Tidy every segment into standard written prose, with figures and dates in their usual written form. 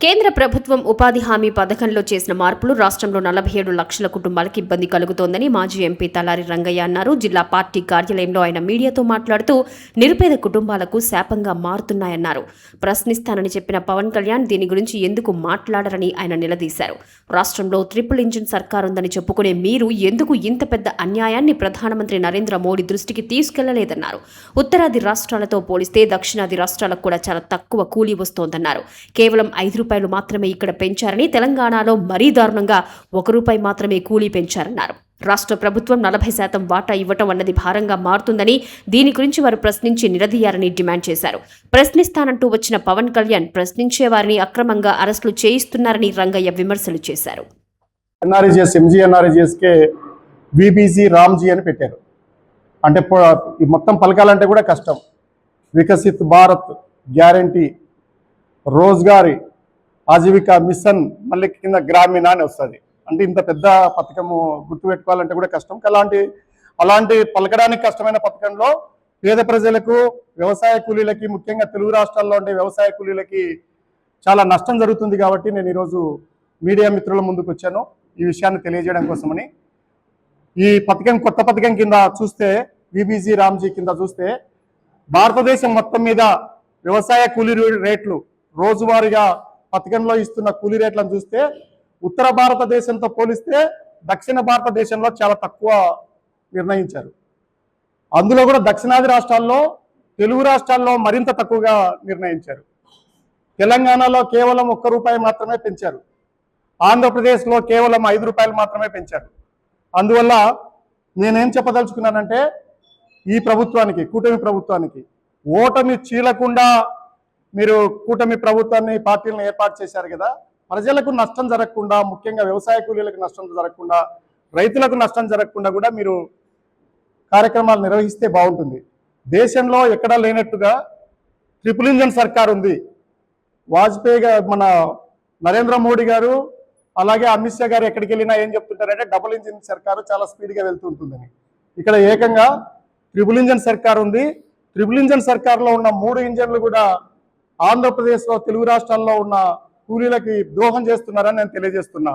కేంద్ర ప్రభుత్వం ఉపాధి హామీ పథకంలో చేసిన మార్పులు రాష్ట్రంలో 47 లక్షల కుటుంబాలకు ఇబ్బంది కలుగుతోందని మాజీ ఎంపీ తలారి రంగయ్య అన్నారు. జిల్లా పార్టీ కార్యాలయంలో ఆయన మీడియాతో మాట్లాడుతూ నిరుపేద కుటుంబాలకు శాపంగా మారుతున్నాయన్నారు. ప్రశ్నిస్తానని చెప్పిన పవన్ కళ్యాణ్ దీని గురించి ఎందుకు మాట్లాడరని ఆయన నిలదీశారు. రాష్ట్రంలో ట్రిపుల్ ఇంజిన్ సర్కారుందని చెప్పుకునే మీరు ఎందుకు ఇంత పెద్ద అన్యాయాన్ని ప్రధానమంత్రి నరేంద్ర మోడీ దృష్టికి తీసుకెళ్లలేదన్నారు. ఉత్తరాది రాష్ట్రాలతో పోలిస్తే దక్షిణాది రాష్ట్రాలకు కూడా చాలా తక్కువ కూలీ వస్తోందన్నారు. కేవలం ₹5 మాత్రమే ఇక్కడ పెంచారని, తెలంగాణలో మరీ దారుణంగా ₹1 మాత్రమే కూలీ పెంచారన్నారు. రాష్ట్ర ప్రభుత్వం 40% వాటా ఇవ్వటం అన్నది భారంగా మారుతుందని, దీని గురించి వారు ప్రశ్నించి నిలదీయాలని డిమాండ్ చేశారు. ప్రశ్నిస్తానంటూ వచ్చిన పవన్ కళ్యాణ్ ప్రశ్నించే వారిని అక్రమంగా అరెస్టులు చేయిస్తున్నారని రంగయ్య విమర్శలు చేశారు. విబీజీ రామ్జీ అని పెట్టారు. అంటే ఈ మొత్తం పలకాలంటే కూడా కష్టం. వికసిత్ భారత్ గ్యారంటీ, రోజ్గారీ, ఆజీవిక మిషన్, మళ్ళీ కింద గ్రామీణ అని వస్తుంది. అంటే ఇంత పెద్ద పథకము గుర్తుపెట్టుకోవాలంటే కూడా కష్టం. అలాంటి పలకడానికి కష్టమైన పథకంలో పేద ప్రజలకు, వ్యవసాయ కూలీలకి, ముఖ్యంగా తెలుగు రాష్ట్రాల్లో ఉండే వ్యవసాయ కూలీలకి చాలా నష్టం జరుగుతుంది. కాబట్టి నేను ఈరోజు మీడియా మిత్రుల ముందుకు వచ్చాను ఈ విషయాన్ని తెలియజేయడం కోసమని. ఈ పథకం కొత్త పథకం కింద చూస్తే, విబీజీ రామ్జీ కింద చూస్తే, భారతదేశం మొత్తం మీద వ్యవసాయ కూలీ రేట్లు రోజువారీగా పథకంలో ఇస్తున్న కూలీ రేట్లను చూస్తే ఉత్తర భారతదేశంతో పోలిస్తే దక్షిణ భారతదేశంలో చాలా తక్కువ నిర్ణయించారు. అందులో కూడా దక్షిణాది రాష్ట్రాల్లో, తెలుగు రాష్ట్రాల్లో మరింత తక్కువగా నిర్ణయించారు. తెలంగాణలో కేవలం ₹1 మాత్రమే పెంచారు. ఆంధ్రప్రదేశ్లో కేవలం ₹5 మాత్రమే పెంచారు. అందువల్ల నేనేం చెప్పదలుచుకున్నానంటే, ఈ ప్రభుత్వానికి, కూటమి ప్రభుత్వానికి ఓటమి చీలకుండా మీరు కూటమి ప్రభుత్వాన్ని, పార్టీలను ఏర్పాటు చేశారు కదా, ప్రజలకు నష్టం జరగకుండా, ముఖ్యంగా వ్యవసాయ కూలీలకు నష్టం జరగకుండా, రైతులకు నష్టం జరగకుండా కూడా మీరు కార్యక్రమాలు నిర్వహిస్తే బాగుంటుంది. దేశంలో ఎక్కడా లేనట్టుగా ట్రిపుల్ ఇంజన్ సర్కార్ ఉంది. వాజ్పేయి గారు, మన నరేంద్ర మోడీ గారు, అలాగే అమిత్ షా గారు ఎక్కడికి వెళ్ళినా ఏం చెప్తుంటారంటే డబుల్ ఇంజిన్ సర్కారు చాలా స్పీడ్గా వెళ్తుంటుందని. ఇక్కడ ఏకంగా ట్రిపుల్ ఇంజన్ సర్కార్ ఉంది. ట్రిపుల్ ఇంజన్ సర్కార్లో ఉన్న 3 ఇంజన్లు కూడా ఆంధ్రప్రదేశ్లో, తెలుగు రాష్ట్రాల్లో ఉన్న కూలీలకి ద్రోహం చేస్తున్నారని నేను తెలియజేస్తున్నా.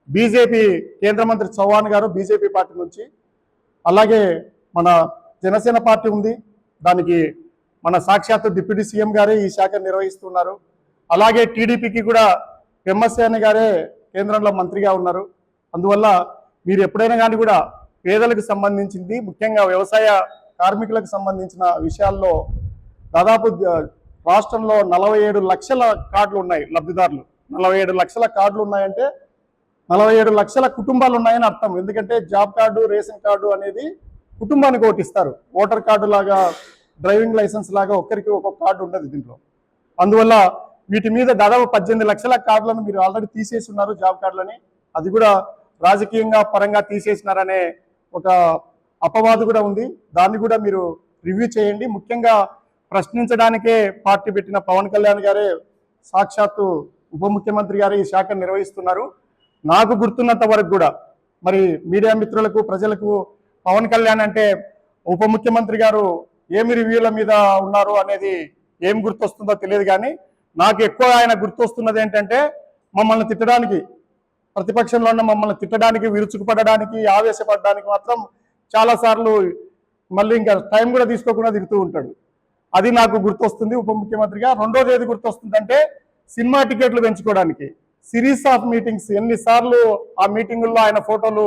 బీజేపీ కేంద్ర మంత్రి చౌహాన్ గారు బీజేపీ పార్టీ నుంచి, అలాగే మన జనసేన పార్టీ ఉంది, దానికి మన సాక్షాత్తు డిప్యూటీ సీఎం గారే ఈ శాఖ నిర్వహిస్తున్నారు. అలాగే టీడీపీకి కూడా పెమ్మసేని గారే కేంద్రంలో మంత్రిగా ఉన్నారు. అందువల్ల మీరు ఎప్పుడైనా కానీ కూడా పేదలకు సంబంధించింది, ముఖ్యంగా వ్యవసాయ కార్మికులకు సంబంధించిన విషయాల్లో దాదాపు రాష్ట్రంలో 47 లక్షల కార్డులు ఉన్నాయి. లబ్ధిదారులు 47 లక్షల కార్డులు ఉన్నాయంటే 47 లక్షల కుటుంబాలు ఉన్నాయని అర్థం. ఎందుకంటే జాబ్ కార్డు, రేషన్ కార్డు అనేది కుటుంబానికి ఒకటి ఇస్తారు. ఓటర్ కార్డు లాగా, డ్రైవింగ్ లైసెన్స్ లాగా ఒక్కరికి ఒక్కొక్క కార్డు ఉండదు దీంట్లో. అందువల్ల వీటి మీద దాదాపు 18 లక్షల కార్డులను మీరు ఆల్రెడీ తీసేసి ఉన్నారు, జాబ్ కార్డులని. అది కూడా రాజకీయంగా పరంగా తీసేసినారనే ఒక అపవాదు కూడా ఉంది. దాన్ని కూడా మీరు రివ్యూ చేయండి. ముఖ్యంగా ప్రశ్నించడానికే పార్టీ పెట్టిన పవన్ కళ్యాణ్ గారే, సాక్షాత్తు ఉప ముఖ్యమంత్రి గారు ఈ శాఖ నిర్వహిస్తున్నారు. నాకు గుర్తున్నంత వరకు కూడా, మరి మీడియా మిత్రులకు, ప్రజలకు పవన్ కళ్యాణ్ అంటే ఉప ముఖ్యమంత్రి గారు ఏమి రివ్యూల మీద ఉన్నారు అనేది ఏం గుర్తొస్తుందో తెలియదు. కానీ నాకు ఎక్కువ ఆయన గుర్తొస్తున్నది ఏంటంటే, మమ్మల్ని తిట్టడానికి, ప్రతిపక్షంలో ఉన్న మమ్మల్ని తిట్టడానికి, విరుచుకుపడడానికి, ఆవేశపడడానికి మాత్రం చాలాసార్లు మళ్ళీ ఇంకా టైం కూడా తీసుకోకుండా తిరుగుతూ ఉంటాడు. అది నాకు గుర్తొస్తుంది ఉప ముఖ్యమంత్రిగా. రెండోది ఏది గుర్తొస్తుందంటే, సినిమా టికెట్లు పెంచుకోవడానికి సిరీస్ ఆఫ్ మీటింగ్స్, ఎన్నిసార్లు ఆ మీటింగుల్లో ఆయన ఫోటోలు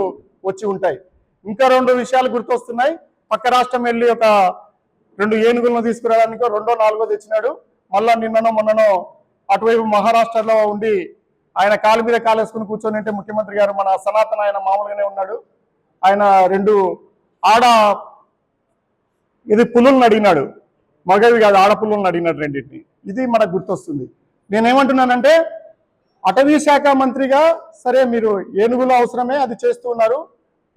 వచ్చి ఉంటాయి. ఇంకా 2 విషయాలు గుర్తొస్తున్నాయి. పక్క రాష్ట్రం వెళ్ళి ఒక 2 ఏనుగులను తీసుకురావడానికి 2ో 4ో తెచ్చినాడు. మళ్ళా నిన్ననో మొన్ననో అటువైపు మహారాష్ట్రలో ఉండి ఆయన కాలు మీద కాలేసుకుని కూర్చొని ఉంటే ముఖ్యమంత్రి గారు, మన సనాతన ఆయన మామూలుగానే ఉన్నాడు. ఆయన 2 ఆడ ఇది పులులను అడిగినాడు, మగవి కాదు ఆడపుల్లను అడిగినాడు రెండింటిని. ఇది మనకు గుర్తొస్తుంది. నేనేమంటున్నానంటే, అటవీ శాఖ మంత్రిగా సరే మీరు ఏనుగులు అవసరమే, అది చేస్తూ ఉన్నారు.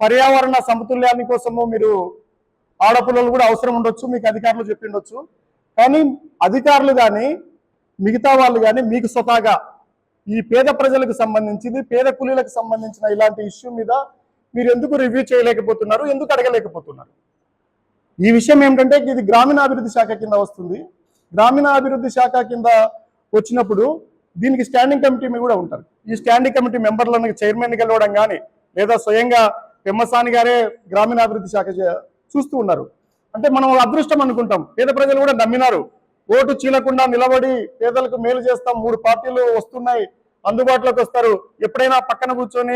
పర్యావరణ సమతుల్యాన్ని కోసము మీరు ఆడపుల్లలు కూడా అవసరం ఉండొచ్చు, మీకు అధికారులు చెప్పిండొచ్చు. కానీ అధికారులు కానీ మిగతా వాళ్ళు కానీ మీకు స్వతహాగా ఈ పేద ప్రజలకు సంబంధించింది, పేద కూలీలకు సంబంధించిన ఇలాంటి ఇష్యూ మీద మీరు ఎందుకు రివ్యూ చేయలేకపోతున్నారు, ఎందుకు అడగలేకపోతున్నారు? ఈ విషయం ఏమిటంటే, ఇది గ్రామీణాభివృద్ధి శాఖ కింద వస్తుంది. గ్రామీణాభివృద్ధి శాఖ కింద వచ్చినప్పుడు దీనికి స్టాండింగ్ కమిటీ కూడా ఉంటారు. ఈ స్టాండింగ్ కమిటీ మెంబర్లను చైర్మన్ గెలవడం కానీ లేదా స్వయంగా పెమ్మసాని గారే గ్రామీణాభివృద్ధి శాఖ చూస్తూ ఉన్నారు. అంటే మనం అదృష్టం అనుకుంటాం. పేద ప్రజలు కూడా నమ్మినారు. ఓటు చీలకుండా నిలబడి పేదలకు మేలు చేస్తాం, 3 పార్టీలు వస్తున్నాయి, అందుబాటులోకి వస్తారు, ఎప్పుడైనా పక్కన కూర్చొని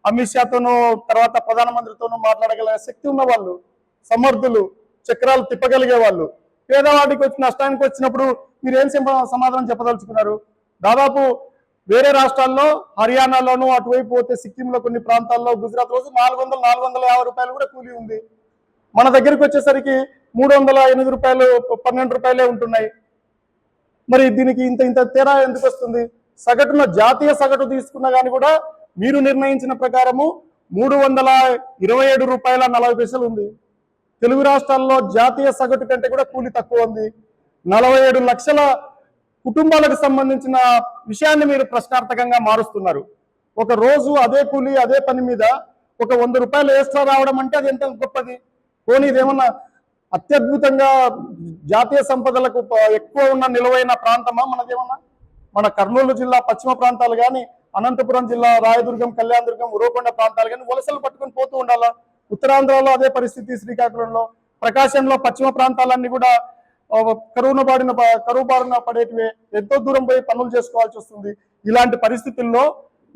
అమిత్ షాతోనూ తర్వాత ప్రధానమంత్రితోనూ మాట్లాడగలిగే శక్తి ఉన్న వాళ్ళు, సమర్థులు, చక్రాలు తిప్పగలిగే వాళ్ళు పేదవాడికి వచ్చి నష్టానికి వచ్చినప్పుడు మీరేం సమాధానం చెప్పదలుచుకున్నారు? దాదాపు వేరే రాష్ట్రాల్లో హర్యానాలోనూ అటువైపు పోతే సిక్కింలో కొన్ని ప్రాంతాల్లో గుజరాత్ రోజు 400-450 రూపాయలు కూడా కూలీ ఉంది. మన దగ్గరికి వచ్చేసరికి 308 రూపాయలు 12 రూపాయలే ఉంటున్నాయి. మరి దీనికి ఇంత తేడా ఎందుకు వస్తుంది? సగటున జాతీయ సగటు తీసుకున్నా కానీ కూడా మీరు నిర్ణయించిన ప్రకారము 327 రూపాయల 40 పైసలు ఉంది. తెలుగు రాష్ట్రాల్లో జాతీయ సగటు కంటే కూడా కూలీ తక్కువ ఉంది. 47 లక్షల కుటుంబాలకు సంబంధించిన విషయాన్ని మీరు ప్రశ్నార్థకంగా మారుస్తున్నారు. ఒక రోజు అదే కూలీ అదే పని మీద ఒక 100 రూపాయలు ఎక్స్ట్రా రావడం అంటే అది ఎంత గొప్పది? పోనీ ఇదేమన్నా అత్యద్భుతంగా జాతీయ సంపదలకు ఎక్కువ ఉన్న నిలువైన ప్రాంతమా మనదేమన్నా? మన కర్నూలు జిల్లా పశ్చిమ ప్రాంతాలు కానీ, అనంతపురం జిల్లా రాయదుర్గం, కళ్యాణదుర్గం, ఉరవకొండ ప్రాంతాలు కానీ వలసలు పట్టుకొని పోతూ ఉండాలా? ఉత్తరాంధ్రలో అదే పరిస్థితి, శ్రీకాకుళంలో, ప్రకాశంలో పశ్చిమ ప్రాంతాలన్నీ కూడా కరువు బారిన పడేటివే, ఎంతో దూరం పోయి పనులు చేసుకోవాల్సి వస్తుంది. ఇలాంటి పరిస్థితుల్లో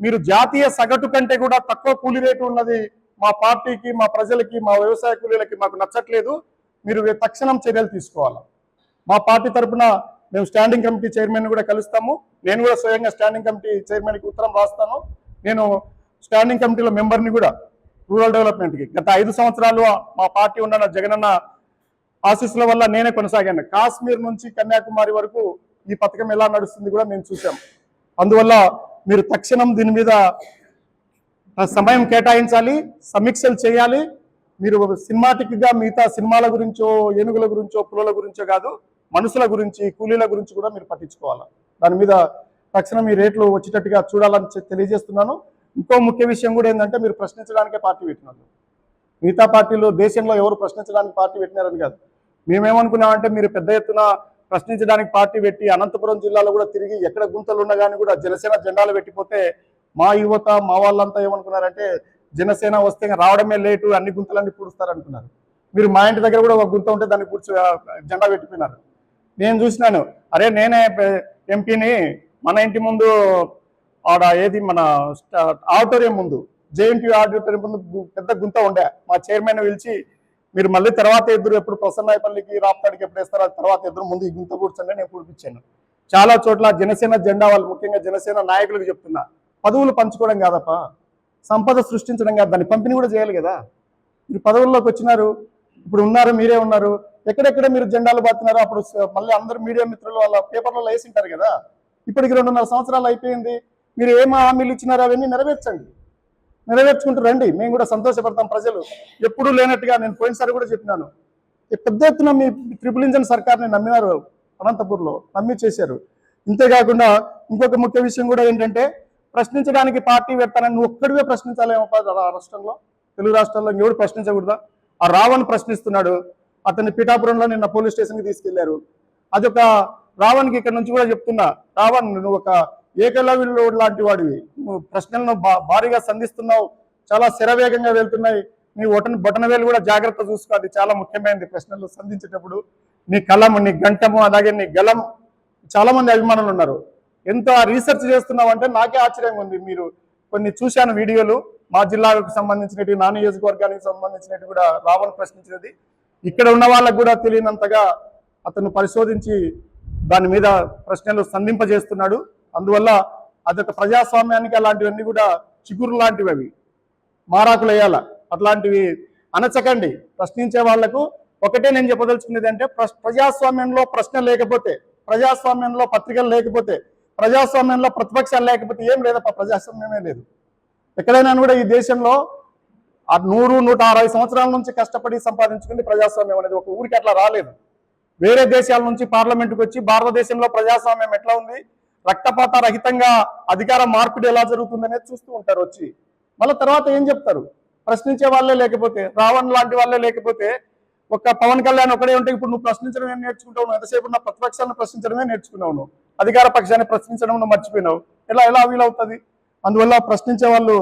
మీరు జాతీయ సగటు కంటే కూడా తక్కువ కూలీ రేటు ఉన్నది మా పార్టీకి, మా ప్రజలకి, మా వ్యవసాయ కూలీలకి మాకు నచ్చట్లేదు, మీరు తక్షణం చర్యలు తీసుకోవాలి. మా పార్టీ తరఫున మేము స్టాండింగ్ కమిటీ చైర్మన్ కూడా కలుస్తాము. నేను కూడా స్వయంగా స్టాండింగ్ కమిటీ చైర్మన్కి ఉత్తరం రాస్తాను. నేను స్టాండింగ్ కమిటీలో మెంబర్ని కూడా రూరల్ డెవలప్మెంట్కి. గత 5 సంవత్సరాలు మా పార్టీ ఉన్న జగనన్న ఆశీస్సుల వల్ల నేనే కొనసాగాను. కాశ్మీర్ నుంచి కన్యాకుమారి వరకు ఈ పథకం ఎలా నడుస్తుంది కూడా మేము చూసాం. అందువల్ల మీరు తక్షణం దీని మీద సమయం కేటాయించాలి, సమీక్షలు చేయాలి. మీరు సినిమాటిక్గా మిగతా సినిమాల గురించో, ఏనుగుల గురించో, పులుల గురించో కాదు, మనుషుల గురించి, కూలీల గురించి కూడా మీరు పట్టించుకోవాలి. దాని మీద తక్షణం ఈ రేట్లు వచ్చేటట్టుగా చూడాలని తెలియజేస్తున్నాను. ఇంకో ముఖ్య విషయం కూడా ఏంటంటే, మీరు ప్రశ్నించడానికే పార్టీ పెట్టినారు. మిగతా పార్టీలు దేశంలో ఎవరు ప్రశ్నించడానికి పార్టీ పెట్టినారని కాదు. మేమేమనుకున్నామంటే, మీరు పెద్ద ఎత్తున ప్రశ్నించడానికి పార్టీ పెట్టి అనంతపురం జిల్లాలో కూడా తిరిగి ఎక్కడ గుంతలు ఉన్నా కానీ కూడా జనసేన జెండాలు పెట్టిపోతే మా యువత, మా వాళ్ళంతా ఏమనుకున్నారంటే, జనసేన వస్తే రావడమే లేటు, అన్ని గుంతలన్నీ పూడుస్తారనుకున్నారు. మీరు మా ఇంటి దగ్గర కూడా ఒక గుంత ఉంటే దాన్ని పూడ్చి జెండా పెట్టిపోయినారు. నేను చూసినాను, అరే నేనే ఎంపీని, మన ఇంటి ముందు ఆడ ఏది మన ఆడిటోరియం ముందు, జేఎన్టీ ఆడిటోరియం ముందు పెద్ద గుంత ఉండే. మా చైర్మన్ పిలిచి, మీరు మళ్ళీ తర్వాత ఎదురు ఎప్పుడు ప్రసన్నాయపల్లికి, రాప్తాడికి ఎప్పుడు వేస్తారో తర్వాత ఎదురు ముందు ఈ గుంత కూర్చొని నేను పూడిపించాను. చాలా చోట్ల జనసేన జెండా వాళ్ళు, ముఖ్యంగా జనసేన నాయకులకు చెప్తున్నా, పదవులు పంచుకోవడం కాదప్ప, సంపద సృష్టించడం కాదు, దాన్ని పంపిణీ కూడా చేయాలి కదా. మీరు పదవుల్లోకి వచ్చినారు, ఇప్పుడు ఉన్నారు, మీరే ఉన్నారు, ఎక్కడెక్కడ మీరు జెండాలు బాతున్నారు. అప్పుడు మళ్ళీ అందరూ మీడియా మిత్రులు వాళ్ళ పేపర్లలో వేసింటారు కదా. ఇప్పటికి 2.5 సంవత్సరాలు అయిపోయింది. మీరు ఏం హామీలు ఇచ్చినారో అవన్నీ నెరవేర్చండి, నెరవేర్చుకుంటూ రండి, మేము కూడా సంతోషపడతాం. ప్రజలు ఎప్పుడూ లేనట్టుగా, నేను పోయినసారి కూడా చెప్పినాను, పెద్ద ఎత్తున మీ ట్రిపుల్ ఇంజన్ సర్కార్ని నమ్మినారు, అనంతపూర్లో నమ్మి చేశారు. ఇంతేకాకుండా ఇంకొక ముఖ్య విషయం కూడా ఏంటంటే, ప్రశ్నించడానికి పార్టీ పెడతానని నువ్వు ఒక్కడివే ప్రశ్నించాలేమో రాష్ట్రంలో, తెలుగు రాష్ట్రాల్లో ఎవరు ప్రశ్నించకూడదా? ఆ రావణ్ ప్రశ్నిస్తున్నాడు, అతన్ని పిఠాపురంలో నిన్న పోలీస్ స్టేషన్కి తీసుకెళ్లారు. అదొక రావణ్కి ఇక్కడ నుంచి కూడా చెప్తున్నా, రావణ్ నువ్వు ఒక ఏకలవ్యుడు లాంటి వాడివి, నువ్వు ప్రశ్నలను భారీగా సంధిస్తున్నావు, చాలా శరవేగంగా వెళ్తున్నాయి, నీ బొటనవేలు కూడా జాగ్రత్త చూసుకో, అది చాలా ముఖ్యమైనది ప్రశ్నలు సంధించేటప్పుడు. నీ కలము, నీ గంటము, అలాగే నీ గలం, చాలా మంది అభిమానులు ఉన్నారు. ఎంత రీసెర్చ్ చేస్తున్నావు అంటే నాకే ఆశ్చర్యంగా ఉంది. మీరు కొన్ని చూశాను వీడియోలు, మా జిల్లాకు సంబంధించినవి, నా నియోజకవర్గానికి సంబంధించినవి కూడా రావణ్ ప్రశ్నించినది. ఇక్కడ ఉన్న వాళ్ళకు కూడా తెలియనంతగా అతను పరిశోధించి దాని మీద ప్రశ్నలు సంధింపజేస్తున్నాడు. అందువల్ల అదొక ప్రజాస్వామ్యానికి అలాంటివన్నీ కూడా చిగురు లాంటివి, అవి మారాకులు వేయాల, అట్లాంటివి అనచకండి. ప్రశ్నించే వాళ్లకు ఒకటే నేను చెప్పదలుచుకునేది అంటే, ప్రజాస్వామ్యంలో ప్రశ్న లేకపోతే, ప్రజాస్వామ్యంలో పత్రికలు లేకపోతే, ప్రజాస్వామ్యంలో ప్రతిపక్షాలు లేకపోతే ఏం లేదప్ప, ప్రజాస్వామ్యమే లేదు. ఎక్కడైనా కూడా ఈ దేశంలో 100-160 సంవత్సరాల నుంచి కష్టపడి సంపాదించుకుంది ప్రజాస్వామ్యం అనేది, ఒక ఊరికి అట్లా రాలేదు. వేరే దేశాల నుంచి పార్లమెంటుకు వచ్చి భారతదేశంలో ప్రజాస్వామ్యం ఎట్లా ఉంది, రక్తపాత రహితంగా అధికార మార్పిడి ఎలా జరుగుతుంది అనేది చూస్తూ ఉంటారు వచ్చి. మళ్ళీ తర్వాత ఏం చెప్తారు? ప్రశ్నించే వాళ్ళే లేకపోతే, రావణ్ లాంటి వాళ్ళే లేకపోతే ఒక పవన్ కళ్యాణ్ ఒకడే ఉంటే ఇప్పుడు నువ్వు ప్రశ్నించడమే నేర్చుకుంటావు, నువ్వు ఎంతసేపు నా ప్రతిపక్షాలను ప్రశ్నించడమే నేర్చుకున్నావు, నువ్వు అధికార పక్షాన్ని ప్రశ్నించడం నువ్వు మర్చిపోయినావు. ఎలా వీలవుతుంది? అందువల్ల ప్రశ్నించే వాళ్ళు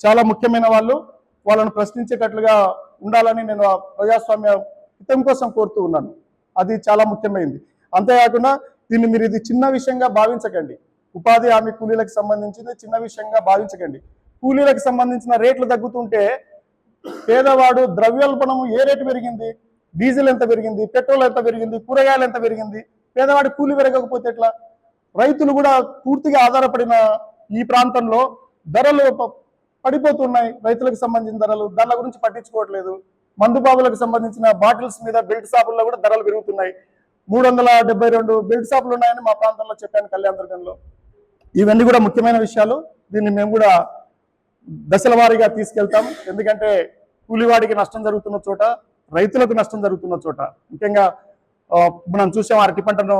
చాలా ముఖ్యమైన వాళ్ళు, వాళ్ళను ప్రశ్నించేటట్లుగా ఉండాలని నేను ఆ ప్రజాస్వామ్య హితం కోసం కోరుతూ ఉన్నాను. అది చాలా ముఖ్యమైనది. అంతేకాకుండా దీన్ని మీరు ఇది చిన్న విషయంగా భావించకండి. ఉపాధి హామీ కూలీలకు సంబంధించింది చిన్న విషయంగా భావించకండి. కూలీలకు సంబంధించిన రేట్లు తగ్గుతుంటే పేదవాడు ద్రవ్యోల్బణము ఏ రేటు పెరిగింది, డీజిల్ ఎంత పెరిగింది, పెట్రోల్ ఎంత పెరిగింది, కూరగాయలు ఎంత పెరిగింది, పేదవాడి కూలి పెరగకపోతే ఎట్లా? రైతులు కూడా పూర్తిగా ఆధారపడిన ఈ ప్రాంతంలో ధరలు పడిపోతున్నాయి. రైతులకు సంబంధించిన ధరలు దాని గురించి పట్టించుకోవట్లేదు. మందుబాబులకు సంబంధించిన బాటిల్స్ మీద బెల్ట్ షాపుల్లో కూడా ధరలు పెరుగుతున్నాయి. 372 బెల్ట్ షాపులు ఉన్నాయని మా ప్రాంతంలో చెప్పాను, కళ్యాణ దుర్గంలో. ఇవన్నీ కూడా ముఖ్యమైన విషయాలు. దీన్ని మేము కూడా దశల వారీగా తీసుకెళ్తాం. ఎందుకంటే కూలివాడికి నష్టం జరుగుతున్న చోట, రైతులకు నష్టం జరుగుతున్న చోట, ముఖ్యంగా మనం చూసాం, అరటి పంటను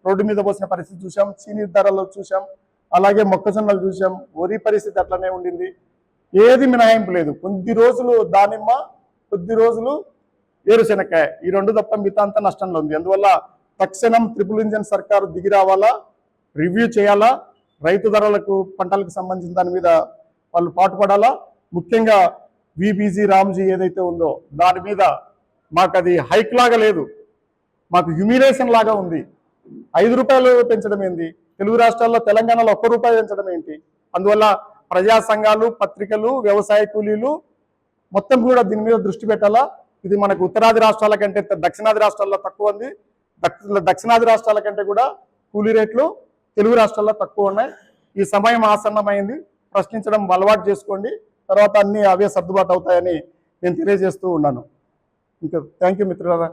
రోడ్డు మీద పోసిన పరిస్థితి చూసాం, చీనీ ధరలు చూసాం, అలాగే మొక్కజొన్నలు చూసాం, వరి పరిస్థితి అట్లనే ఉండింది. ఏది మినహాయింపు లేదు. కొద్ది రోజులు దానిమ్మ, కొద్ది రోజులు ఏరుశెనక్కాయ, ఈ రెండు తప్ప మిగతా అంతా నష్టంలో ఉంది. అందువల్ల తక్షణం ట్రిపుల్ ఇంజన్ సర్కారు దిగి రావాలా, రివ్యూ చేయాలా, రైతు ధరలకు పంటలకు సంబంధించిన దాని మీద వాళ్ళు పాటుపడాలా. ముఖ్యంగా విబీజీ రామ్జీ ఏదైతే ఉందో దాని మీద మాకు అది హైక్ లాగా లేదు, మాకు హ్యూమిలేషన్ లాగా ఉంది. 5 రూపాయలు పెంచడం ఏంటి? తెలుగు రాష్ట్రాల్లో తెలంగాణలో 1 రూపాయి పెంచడం ఏంటి? అందువల్ల ప్రజా సంఘాలు, పత్రికలు, వ్యవసాయ కూలీలు మొత్తం కూడా దీని మీద దృష్టి పెట్టాలా. ఇది మనకు ఉత్తరాది రాష్ట్రాల కంటే దక్షిణాది రాష్ట్రాల్లో తక్కువ ఉంది. దక్షిణాది రాష్ట్రాల కంటే కూడా కూలీ రేట్లు తెలుగు రాష్ట్రాల్లో తక్కువ ఉన్నాయి. ఈ సమయం ఆసన్నమైంది. ప్రశ్నించడం అలవాటు చేసుకోండి, తర్వాత అన్ని అవే సర్దుబాటు అవుతాయని నేను తెలియజేస్తూ ఉన్నాను. ఇంకా థ్యాంక్ యూ మిత్రులారా.